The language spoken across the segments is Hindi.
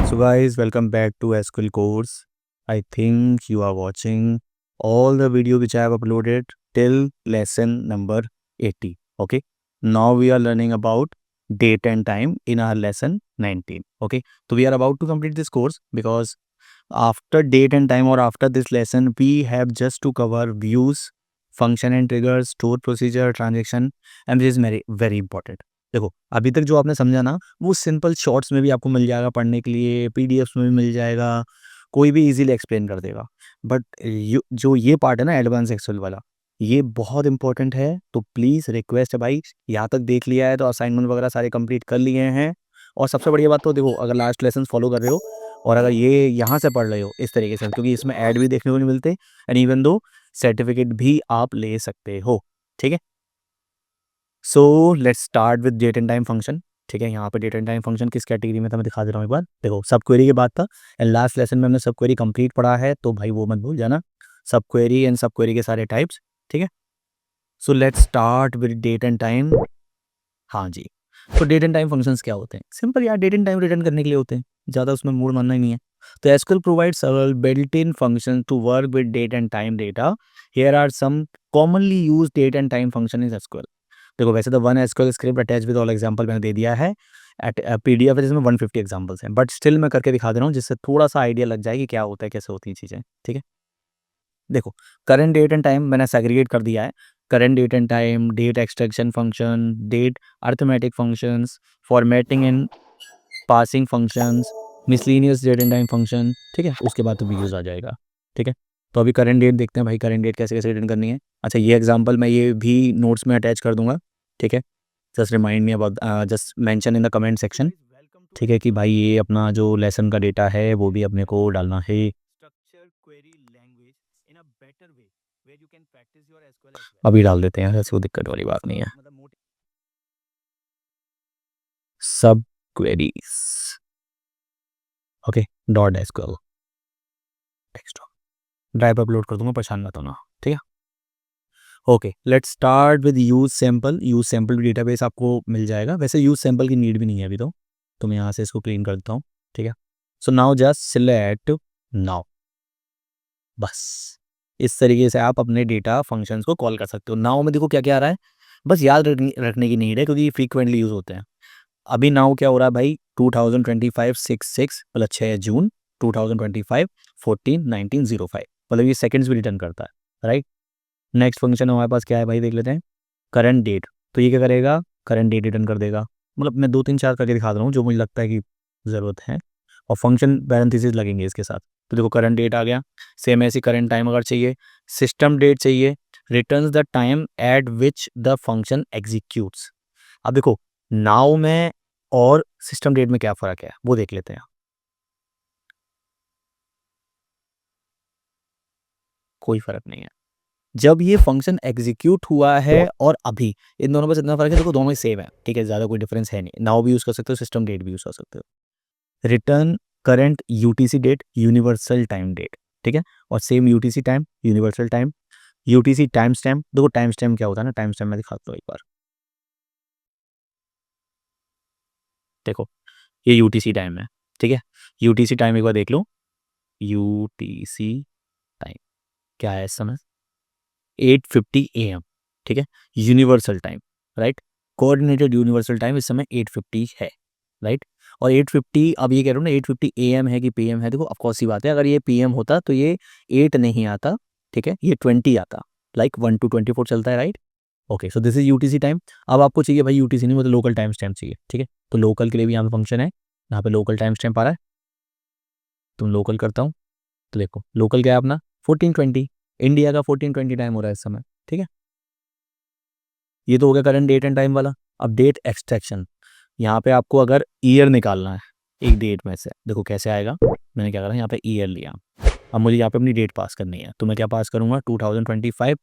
So guys, welcome back to SQL course. I think you are watching all the video which I have uploaded till lesson number 80. Okay. Now we are learning about date and time in our lesson 19. Okay. So we are about to complete this course because after date and time or after this lesson, we have just to cover views, function and triggers, store procedure, transaction, and this is very very important. देखो अभी तक जो आपने समझा ना वो सिंपल शॉर्ट्स में भी आपको मिल जाएगा पढ़ने के लिए, पीडीएफ्स में भी मिल जाएगा, कोई भी इजीली एक्सप्लेन कर देगा। बट जो ये पार्ट है ना एडवांस एक्सेल वाला, ये बहुत इंपॉर्टेंट है। तो प्लीज़ रिक्वेस्ट है भाई, यहाँ तक देख लिया है तो असाइनमेंट वगैरह सारे कंप्लीट कर लिए हैं। और सबसे बढ़िया बात तो देखो, अगर लास्ट लेसन फॉलो कर रहे हो और अगर ये यहाँ से पढ़ रहे हो इस तरीके से, क्योंकि इसमें ऐड भी देखने को नहीं मिलते एंड इवन दो सर्टिफिकेट भी आप ले सकते हो। ठीक है, so let's start with date and time function. ठीक है, यहाँ पे डेट एंड टाइम फंक्शन किस कैटेगरी में था मैं दिखा दे रहा हूँ एक बार। देखो सब क्वेरी की बात था एंड लास्ट लेसन में हमने सब क्वेरी कंप्लीट पढ़ा है, तो भाई वो मत भूल जाना, सब क्वेरी एंड सब क्वेरी के सारे टाइप्स। ठीक है, so let's start with date and time. हाँ जी, तो डेट एंड टाइम फंक्शंस क्या होते हैं? सिंपल यार, डेट एंड टाइम रिटर्न करने के लिए होते हैं, ज़्यादा उसमें मूड मानना ही नहीं है। तो SQL provides several built-in functions to work with date and time data. Here are some commonly used date and time function in SQL. देखो वैसे तो one SQL script attach with all example मैंने दे दिया है, एट पीडीएफ है जिसमें 150 एग्जांपल्स हैं, बट स्टिल मैं करके दिखा दे रहा हूँ जिससे थोड़ा सा आइडिया लग जाए कि क्या होता है, कैसे होती हैं चीज़ें। ठीक है, देखो करंट डेट एंड टाइम मैंने सेग्रीगेट कर दिया है। Current date and time, date extraction function, date arithmetic functions, formatting and parsing functions, miscellaneous date and time function. ठीक है, उसके बाद तो वीडियोस आ जाएगा। ठीक है, तो अभी करंट डेट देखते हैं भाई, करंट डेट कैसे कैसे रिटर्न करनी है। अच्छा, ये एग्जांपल मैं ये भी नोट्स में अटैच कर दूंगा। ठीक है, just remind me about, just mention in the comment section. ठीक है कि भाई ये अपना जो लेसन का डेटा है वो भी अपने को डालना है। अभी डाल देते हैं, ऐसे कोई दिक्कत वाली बात नहीं है। सब queries, okay, dot SQL text drive upload कर दूंगा, परेशान मत होना। ठीक है, okay, let's start with use sample. Use sample database आपको मिल जाएगा, वैसे यूज सैंपल की नीड भी नहीं है अभी तो मैं यहाँ से इसको क्लीन कर देता हूँ। ठीक है, so now just select now, बस इस तरीके से आप अपने डेटा फंक्शंस को कॉल कर सकते हो। नाउ में देखो क्या क्या आ रहा है, बस याद रखने की नीड है क्योंकि फ्रीक्वेंटली यूज होते हैं। अभी नाउ क्या हो रहा है भाई, 2025 6 मतलब 6 जून 2025 14 1905, मतलब ये सेकंड्स भी रिटर्न करता है, राइट। नेक्स्ट फंक्शन हमारे पास क्या है भाई, देख लेते हैं। करंट डेट, तो ये क्या करेगा, करंट डेट रिटर्न कर देगा। मतलब मैं 2 3 4 करके दिखा रहा हूँ जो मुझे लगता है कि ज़रूरत है, और फंक्शन पैरेंथेसिस लगेंगे इसके साथ। तो देखो करंट डेट आ गया, सेम ऐसी करंट टाइम अगर चाहिए, सिस्टम डेट चाहिए, returns the time eight which the function executes. अब देखो नाउ में और सिस्टम डेट में क्या फ़र्क है वो देख लेते हैं। कोई फ़र्क नहीं है, जब ये फंक्शन एग्जीक्यूट हुआ है और अभी, इन दोनों में इतना फ़र्क है, देखो दोनों ही सेम है। ठीक है, ज़्यादा कोई डिफरेंस है नहीं। नाउ भी यूज़ कर सकते हो, सिस्टम डेट भी यूज़ कर सकते हो। Return current UTC date, universal time date. ठीक है, और same UTC time, universal time, UTC time stamp. देखो टाइम स्टैम्प क्या होता है ना, टाइम स्टैम्प मैं दिखाता हूँ एक बार। देखो ये यूटीसी टाइम है। ठीक है, यूटीसी टाइम एक बार देख लो, यूटीसी टाइम क्या है इस समय, 8:50 AM। ठीक है, universal time, right, coordinated universal time इस समय 8:50 है, राइट। और 8:50, अब ये कह रहा हूँ ना 8:50 AM है कि PM है, देखो ऑफकोर्स सी बात है, अगर ये PM होता तो ये 8 नहीं आता। ठीक है, ये 20 आता, लाइक 1 to 24 चलता है, right. Okay, so this is UTC time. अब आपको चाहिए भाई यूटीसी नहीं, मतलब लोकल टाइम स्टैम्प चाहिए। ठीक है, तो लोकल के लिए भी यहाँ पे फंक्शन है, यहाँ पे लोकल टाइम स्टैम्प आ रहा है, तुम लोकल करता हूँ। तो देखो लोकल क्या है अपना 1420, इंडिया का 1420 टाइम हो रहा है इस समय। ठीक है, ये तो हो गया करंट डेट एंड टाइम वाला। अब डेट एक्सट्रैक्शन, यहाँ पे आपको अगर ईयर निकालना है एक डेट में से, देखो कैसे आएगा। मैंने क्या करा, यहाँ पे ईयर लिया, अब मुझे यहाँ पे अपनी डेट पास करनी है, तो मैं क्या पास करूँगा 2025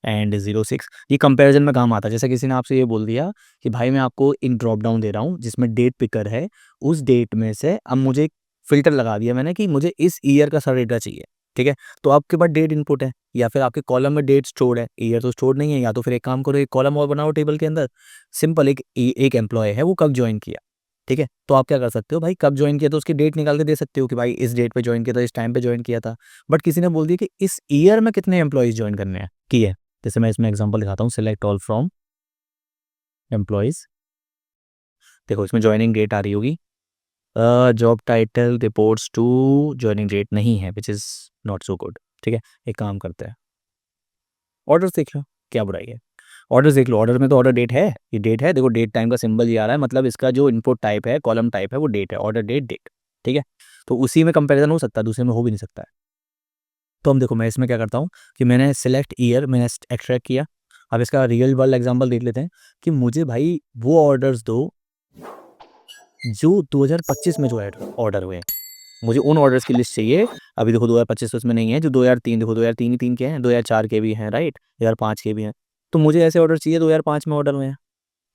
एंड 06। ये कंपैरिजन में काम आता है, जैसे किसी ने आपसे ये बोल दिया कि भाई मैं आपको एक ड्रॉप डाउन दे रहा हूँ जिसमें डेट पिकर है, उस डेट में से अब मुझे फिल्टर लगा दिया मैंने कि मुझे इस ईयर का सारा डेटा चाहिए। ठीक है, तो आपके पास डेट इनपुट है या फिर आपके कॉलम में डेट स्टोर्ड है, ईयर तो स्टोर्ड नहीं है, या तो फिर एक काम करो, एक कॉलम और बनाओ टेबल के अंदर। सिंपल, एक एम्प्लॉय है वो कब ज्वाइन किया, ठीक है, तो आप क्या कर सकते हो भाई, कब ज्वाइन किया तो उसकी डेट निकाल के दे सकते हो कि भाई इस डेट पे ज्वाइन किया था, इस टाइम पे ज्वाइन किया था। बट किसी ने बोल दिया कि इस ईयर में कितने एम्प्लॉयज ज्वाइन करने हैं किए। जैसे मैं इसमें एग्जांपल दिखाता हूँ, सिलेक्ट ऑल फ्रॉम एम्प्लॉयज। देखो इसमें ज्वाइनिंग डेट आ रही होगी, job title reports to joining date नहीं है, which is not so good. ठीक है, एक काम करते हैं, ऑर्डर देख लो, क्या बुराई है। ऑर्डर देख लो, ऑर्डर में तो ऑर्डर डेट है, ये डेट है, देखो डेट टाइम का सिंबल ये आ रहा है, मतलब इसका जो इनपुट टाइप है, कॉलम टाइप है, वो डेट है, ऑर्डर डेट डेट। ठीक है, तो उसी में कंपैरिजन हो सकता है, दूसरे में हो भी नहीं सकता है। तो हम देखो, मैं इसमें क्या करता हूँ कि मैंने सिलेक्ट ईयर मैंने एक्सट्रैक्ट किया। अब इसका रियल वर्ल्ड एग्जांपल देख लेते हैं कि मुझे भाई वो ऑर्डर्स दो जो 2025 में जो ऑर्डर हुए हैं। मुझे उन ऑर्डर्स की लिस्ट चाहिए। अभी देखो 2025 उसमें नहीं है, जो 2003, देखो 2003 ही 3 के हैं, 2004 के भी हैं, राइट, 2005 के भी हैं। तो मुझे ऐसे ऑर्डर चाहिए 2005 में ऑर्डर हुए हैं।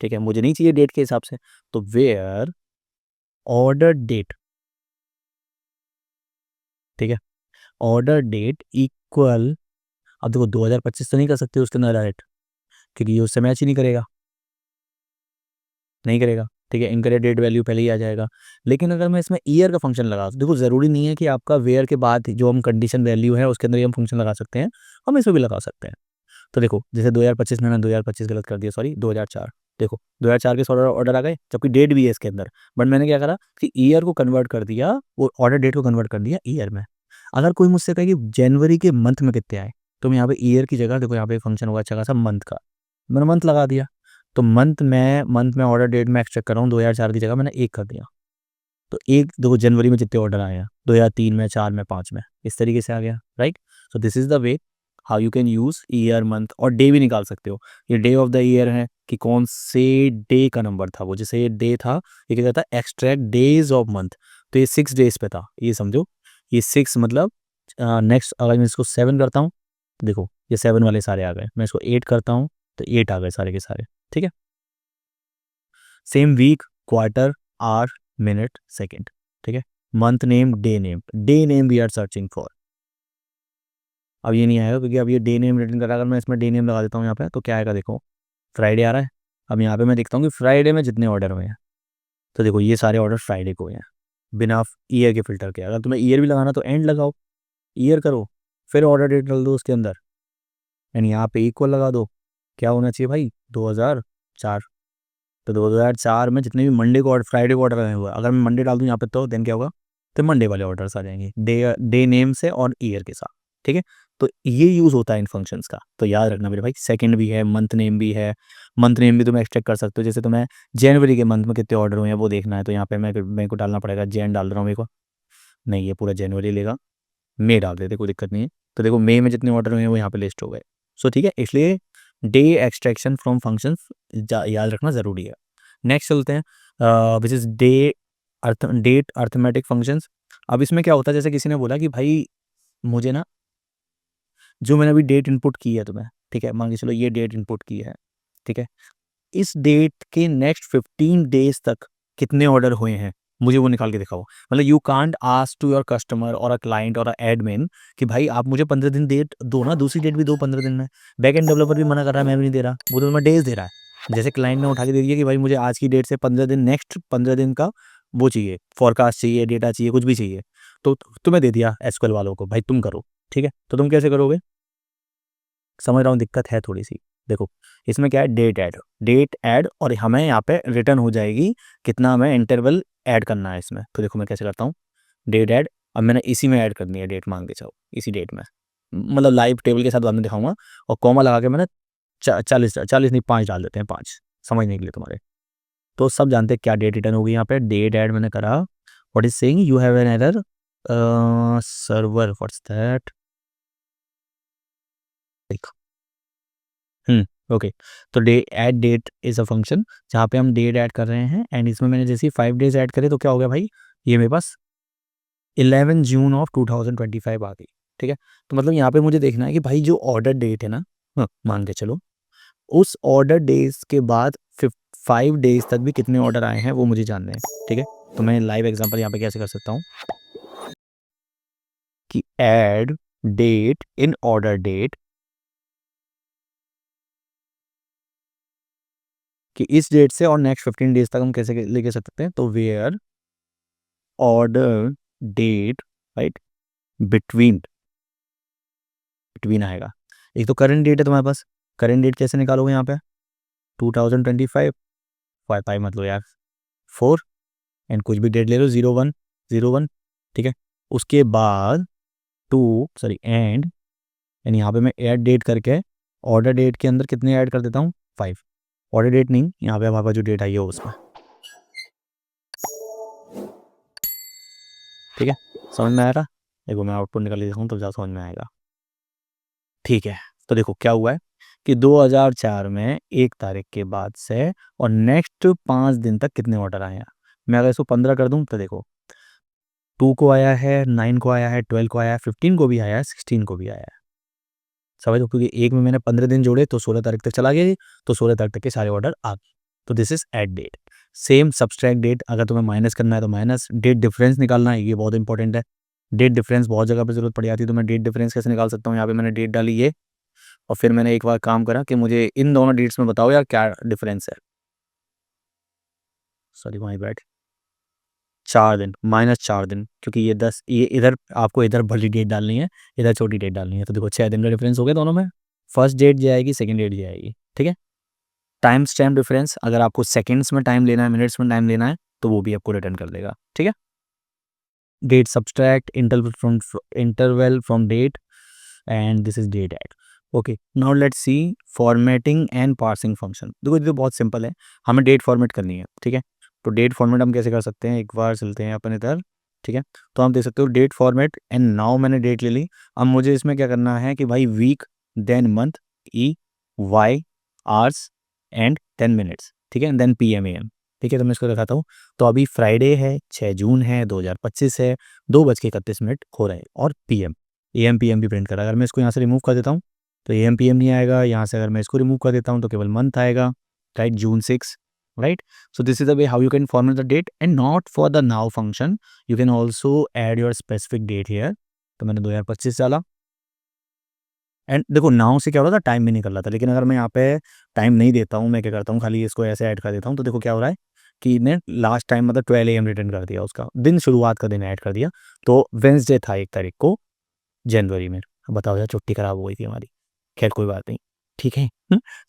ठीक है, मुझे नहीं चाहिए डेट के हिसाब से। तो वेयर ऑर्डर डेट, ठीक है, ऑर्डर डेट इक्वल, अब देखो 2025 तो नहीं कर सकते उसके अंदर डायरेक्ट, क्योंकि ये उससे मैच ही नहीं करेगा, नहीं करेगा। ठीक है, इनकरेक्ट डेट वैल्यू पहले ही आ जाएगा। लेकिन अगर मैं इसमें ईयर का फंक्शन लगा, देखो ज़रूरी नहीं है कि आपका वेयर के बाद जो हम कंडीशन वैल्यू है उसके अंदर ही हम फंक्शन लगा सकते हैं, हम इसमें भी लगा सकते हैं। तो देखो जैसे 2025 में, मैंने 2025 गलत कर दिया, सॉरी 2004। देखो 2004 के ऑर्डर ऑर्डर आ गए, जबकि डेट भी है इसके अंदर। बट मैंने क्या करा कि ईयर को कन्वर्ट कर दिया, वो ऑर्डर डेट को कन्वर्ट कर दिया ईयर में। अगर कोई मुझसे कहे कि जनवरी के मंथ में कितने आए, तो मैं यहाँ पे ईयर की जगह, देखो यहाँ पे फंक्शन होगा अच्छा खासा मंथ का, मैंने मंथ लगा दिया। तो मंथ में ऑर्डर डेट में एक्सट्रैक्ट कर रहा हूँ, 2004 की जगह मैंने एक कर दिया। तो एक देखो जनवरी में जितने ऑर्डर आए हैं, 2003 में, 4 में, 5 में, इस तरीके से आ गया, राइट। So this is the way how you can use year, month और डे भी निकाल सकते हो। ये डे ऑफ द ईयर है कि कौन से डे का नंबर था वो, जैसे ये डे था, ये क्या कहता है एक्सट्रैक्ट डेज ऑफ मंथ। तो ये 6 डेज पे था, ये समझो, ये 6 मतलब नेक्स्ट, अगर मैं इसको 7 करता हूँ, देखो ये 7 वाले सारे आ गए, मैं इसको 8 करता हूँ तो 8 आ गए सारे के सारे। ठीक है, same week, quarter, hour, minute, second. ठीक है, month name, day name we are searching for. अब ये नहीं आएगा क्योंकि अब ये डे नेम रिटर्न कर रहा है। अगर मैं इसमें डे नेम लगा देता हूँ यहाँ पे, तो क्या आएगा, देखो फ्राइडे आ रहा है। अब यहाँ पे मैं देखता हूँ कि फ्राइडे में जितने ऑर्डर हुए हैं, तो देखो ये सारे ऑर्डर फ्राइडे को हुए हैं, बिना ईयर के फिल्टर के। अगर तुम्हें ईयर भी लगाना तो एंड लगाओ, ईयर करो, फिर ऑर्डर डेट डाल दो उसके अंदर, एंड यहाँ पे इक्वल लगा दो। क्या होना चाहिए भाई, 2004। तो 2004 में जितने भी मंडे को और फ्राइडे को ऑर्डर आए हुए, अगर मैं मंडे डाल दूँ यहाँ पे, तो देन क्या होगा, तो मंडे वाले ऑर्डर्स आ जाएंगे डे डे नेम से और ईयर के साथ। ठीक है, तो ये यूज़ होता है इन फंक्शंस का, तो याद रखना मेरे भाई। सेकंड भी है, मंथ नेम भी है। मंथ नेम भी तुम्हें एक्सट्रैक्ट कर सकते हो, जैसे तुम्हें जनवरी के मंथ में कितने ऑर्डर हुए हैं वो देखना है, तो यहाँ पे मैं मेरे को डालना पड़ेगा, जैन डाल रहा हूँ मेरे को, नहीं ये पूरा जनवरी लेगा, मई डाल देते, कोई दिक्कत नहीं है। तो देखो मई में जितने ऑर्डर हुए हैं वो यहाँ पे लिस्ट हो गए। सो ठीक है, इसलिए डे एक्सट्रैक्शन फ्रॉम फंक्शंस याद रखना ज़रूरी है। नेक्स्ट चलते हैं, which is date arithmetic functions. अब इसमें क्या होता है, जैसे किसी ने बोला कि भाई मुझे ना, जो मैंने अभी डेट इनपुट की है तुम्हें, ठीक है, मान के चलो ये डेट इनपुट की है, ठीक है, इस डेट के नेक्स्ट 15 डेज तक कितने ऑर्डर हुए हैं, मुझे वो निकाल के दिखाओ। मतलब you can't ask to your customer और अ क्लाइंट और अ एडमिन कि भाई आप मुझे 15 दिन डेट दो ना, दूसरी डेट भी दो 15 दिन में। बैक एंड डेवलपर भी मना कर रहा है, मैं भी नहीं दे रहा, वो तो मैं डेज दे रहा है। जैसे क्लाइंट ने उठा के दे दिया कि भाई मुझे आज की डेट से 15 दिन, नेक्स्ट 15 दिन का वो चाहिए, फॉरकास्ट चाहिए, डेटा चाहिए, कुछ भी चाहिए, तो तुम्हें दे दिया एसक्यूएल वालों को, भाई तुम करो। ठीक है, तो तुम कैसे करोगे, समझ रहा हूँ दिक्कत है थोड़ी सी। देखो इसमें क्या है, डेट ऐड और हमें यहाँ पे रिटर्न हो जाएगी कितना हमें इंटरवल ऐड करना है इसमें। तो देखो मैं कैसे करता हूँ, डेट ऐड, अब मैंने इसी में ऐड करनी है डेट, मांग के चाहो इसी डेट में, मतलब लाइव टेबल के साथ बाद में दिखाऊंगा। और कॉमा लगा के मैंने 40 नहीं 5 डाल देते हैं, 5 समझने के लिए तुम्हारे। तो सब जानते हैं क्या डेट रिटर्न होगी यहाँ पे, डेट ऐड मैंने करा, what is saying you have an error server, what's that, okay. तो day add date is a function जहाँ पे हम डेट ऐड कर रहे हैं, एंड इसमें मैंने जैसे ही 5 डेज ऐड करे तो क्या हो गया भाई, ये मेरे पास 11 जून ऑफ 2025 आ गई। ठीक है, तो मतलब यहाँ पे मुझे देखना है कि भाई जो ऑर्डर डेट है ना, मान के चलो उस ऑर्डर डेज के बाद 5 डेज तक भी कितने ऑर्डर आए हैं वो मुझे जानने हैं। ठीक है, तो मैं लाइव एग्जांपल यहाँ पे कैसे कर सकता हूँ कि add date in order date कि इस डेट से और नेक्स्ट 15 डेज तक हम कैसे लेके सकते हैं, तो where order date, right, between, between आएगा। एक तो करंट डेट है तुम्हारे पास, करंट डेट कैसे निकालोगे यहाँ पे, 2025, 5 मतलब यार 4, एंड कुछ भी डेट ले लो, 01, ठीक है। उसके बाद एंड यहाँ पे मैं ऐड डेट करके ऑर्डर डेट के अंदर कितने ऐड कर देता हूँ, 5। ऑर्डर डेट नहीं, यहाँ पे हमारे पास जो डेट आई है उसमें, ठीक है। समझ में आ रहा, देखो मैं आउटपुट निकाल देता हूँ तो ज़्यादा समझ में आएगा, ठीक है। तो देखो क्या हुआ है कि 2004 में 1 तारीख के बाद से और नेक्स्ट 5 दिन तक कितने ऑर्डर आए हैं। मैं अगर इसको 15 कर दूँ तो देखो 2 को आया है, 9 को आया है, 12 को आया है, 15 को भी आया है, 16 को भी आया है। समझ लो, क्योंकि एक में मैंने 15 दिन जोड़े तो 16 तारीख तक चला गया, तो 16 तारीख तक के सारे ऑर्डर आ गए। तो this is add date. Same subtract date, अगर तुम्हें माइनस करना है तो माइनस, डेट डिफरेंस निकालना है, ये बहुत इंपॉर्टेंट है। डेट डिफरेंस बहुत जगह पे जरूरत पड़ जाती है, तो मैं डेट डिफरेंस कैसे निकाल सकता हूँ, यहाँ पे मैंने डेट डाली ये, और फिर मैंने एक बार काम करा कि मुझे इन दोनों डेट्स में बताओ यार क्या डिफरेंस है। सॉरी माई बैड, 4 दिन, -4 दिन, क्योंकि ये 10, ये इधर आपको इधर बड़ी डेट डालनी है, इधर छोटी डेट डालनी है, तो देखो 6 दिन का डिफरेंस हो गया दोनों में। फर्स्ट डेट जाएगी, सेकंड डेट जाएगी, ठीक है। टाइम स्टैम्प डिफरेंस, अगर आपको सेकंड्स में टाइम लेना है, मिनट्स में टाइम लेना है, तो वो भी आपको रिटर्न कर देगा, ठीक है। Date subtract interval from date, and this is date at. Okay, now let's see formatting and parsing function. देखो ये तो बहुत सिंपल है, हमें डेट फॉर्मेट करनी है, ठीक है। तो डेट फॉर्मेट हम कैसे कर सकते हैं, एक बार चलते हैं अपन इधर, ठीक है। तो हम देख सकते हो डेट फॉर्मेट, एंड नाउ मैंने डेट ले ली। अब मुझे इसमें क्या करना है कि भाई week, then month, E, Y, hours and 10 minutes, ठीक है, then P M A M, ठीक है। तो मैं इसको दिखाता हूँ। तो अभी फ्राइडे है, 6 जून है, 2025 है, 2:31 हो रहे हैं, और P M, A M P M भी प्रिंट करा। अगर मैं इसको यहाँ से रिमूव कर देता हूँ तो ए एम पी एम नहीं आएगा, यहाँ से अगर मैं इसको रिमूव कर देता हूँ तो केवल मंथ आएगा, right, June 6, right. So this is the way how you can format the date, and not for the now function, you can also add your specific date here. तो मैंने 2025 डाला, एंड देखो नाउ से क्या हो रहा था, टाइम भी निकल रहा था, लेकिन अगर मैं यहाँ पे टाइम नहीं देता हूँ, मैं क्या करता हूँ, खाली इसको ऐसे ऐड कर देता हूँ, तो देखो क्या हो रहा है कि ने लास्ट टाइम मतलब 12 AM रिटर्न कर दिया, उसका दिन, शुरुआत का दिन ऐड कर दिया। तो वेंसडे था 1 तारीख को जनवरी में। अब बताओ यार, छुट्टी खराब हो गई थी हमारी, खैर कोई बात नहीं, ठीक है।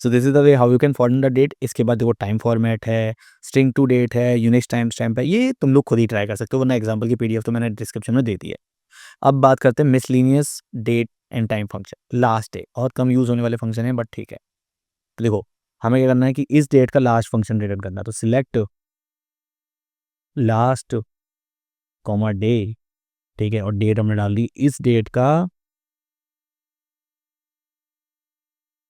So this is the way how you can format the date. इसके बाद देखो टाइम फॉर्मेट है, स्ट्रिंग टू डेट है, यूनिक्स टाइम स्टैम्प है, ये तुम लोग खुद ही ट्राई कर सकते हो, वरना एग्जाम्पल की पीडीएफ तो मैंने डिस्क्रिप्शन में दे दी है। अब बात करते हैं miscellaneous date and time function. Last day बहुत कम यूज होने वाले फंक्शन है, बट ठीक है। तो देखो हमें क्या करना है कि इस डेट का लास्ट फंक्शन रिटर्न करना है, तो सिलेक्ट लास्ट कॉमा डे, ठीक है, और डेट हमने डाल दी इस डेट का,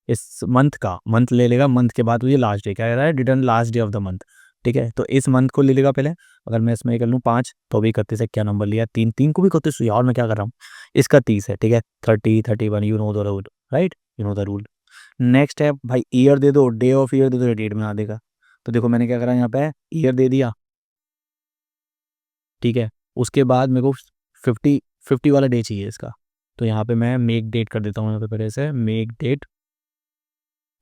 इस मंथ का, मंथ ले लेगा, मंथ के बाद ये लास्ट डे क्या कह रहा है, return last day of the month, ठीक है। तो इस मंथ को ले लेगा पहले, अगर मैं इसमें कर लूँ 5, तो भी 31 है, क्या नंबर लिया, 3, 3 को भी 31, यार मैं क्या कर रहा हूँ, इसका 30 है, ठीक है, 30, 31, you know the rule, right, you know the rule. Next है भाई ईयर दे दो, डे ऑफ ईयर दे दो, डेट बना देगा। तो देखो मैंने क्या करा यहाँ पे, ईयर दे दिया, ठीक है। उसके बाद मेरे को 50 वाला डे चाहिए इसका, तो यहाँ पे मैं मेक डेट कर देता हूँ, यहाँ पे पहले से मेक डेट।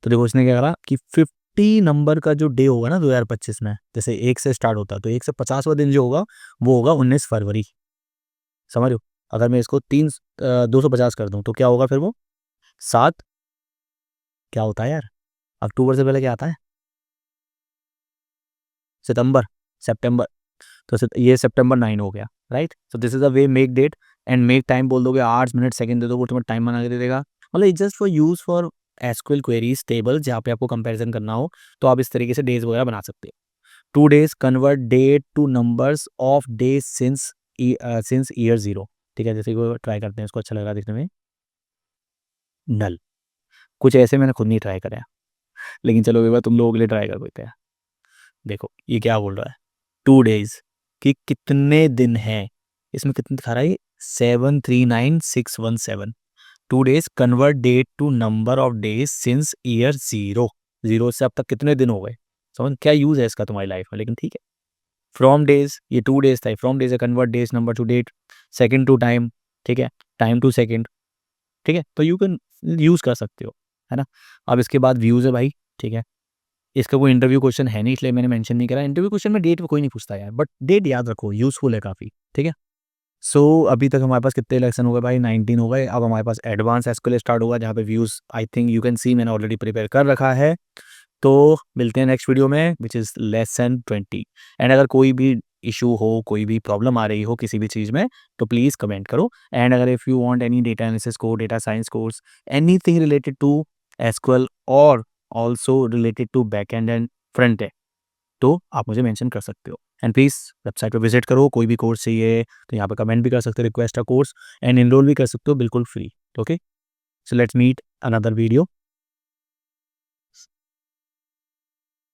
तो देखो इसने क्या करा कि 50 नंबर का जो डे होगा ना 2025 में, जैसे 1 से स्टार्ट होता है, तो 1 से 50वां दिन जो होगा वो होगा 19 फरवरी। समझ लो, अगर मैं इसको 250 कर दूं तो क्या होगा फिर वो 7, क्या होता है यार, अक्टूबर से पहले क्या आता है, सितंबर, सितंबर। तो ये सितंबर 9 हो गया, राइट। So this is the way make date, and make time बोल दोगे, आवर्स मिनट सेकंड दे दो, वो तुम्हें टाइम बना के दे देगा। मतलब it's just for use for SQL queries table, जहाँ पे आपको कंपैरिजन करना हो, तो आप इस तरीके से डेज वगैरह बना सकते हो। 2 days convert date to numbers of days since year 0, ठीक है। जैसे को ट्राई करते हैं, इसको अच्छा लग रहा है दिखने में, नल, कुछ ऐसे मैंने खुद नहीं ट्राई करा है, लेकिन चलो एक बार तुम लोगों के लिए ट्राई कर देते हैं। देखो ये क्या बोल रहा है, 2 days कि कितने दिन हैं, इसमें कितने दिखा रहा है, 739617। 2 days convert date to number of days since year 0, 0 से अब तक कितने दिन हो गए। समझ क्या यूज है इसका तुम्हारी लाइफ में, लेकिन ठीक है। फ्रॉम डेज, ये 2 days था, from days convert days number to date, second to time, ठीक है, टाइम टू सेकंड, ठीक है। तो यू कैन यूज कर सकते हो, है ना। अब इसके बाद व्यूज है भाई, ठीक है। इसका कोई इंटरव्यू क्वेश्चन है नहीं, इसलिए मैंने मेंशन नहीं करा। इंटरव्यू क्वेश्चन में डेट कोई नहीं पूछता यार, बट डेट याद रखो, यूज़फुल है काफ़ी, ठीक है। सो अभी तक हमारे पास कितने लेसन हो गए भाई, 19 हो गए। अब हमारे पास एडवांस एसक्यूएल स्टार्ट होगा, जहाँ पे views I think you can see मैंने ऑलरेडी प्रिपेयर कर रखा है। तो मिलते हैं नेक्स्ट वीडियो में, विच इज़ लेसन 20। एंड अगर कोई भी इशू हो, कोई भी प्रॉब्लम आ रही हो किसी भी चीज़ में, तो प्लीज़ कमेंट करो। एंड अगर if you want any data analysis course, data science course, anything related to SQL और also related to backend and front end, तो आप मुझे मेंशन कर सकते हो। एंड प्लीज़ वेबसाइट पे विजिट करो, कोई भी कोर्स चाहिए तो यहाँ पे कमेंट भी कर सकते हो, request a course, and enroll भी कर सकते हो बिल्कुल free. Okay, so let's meet another video.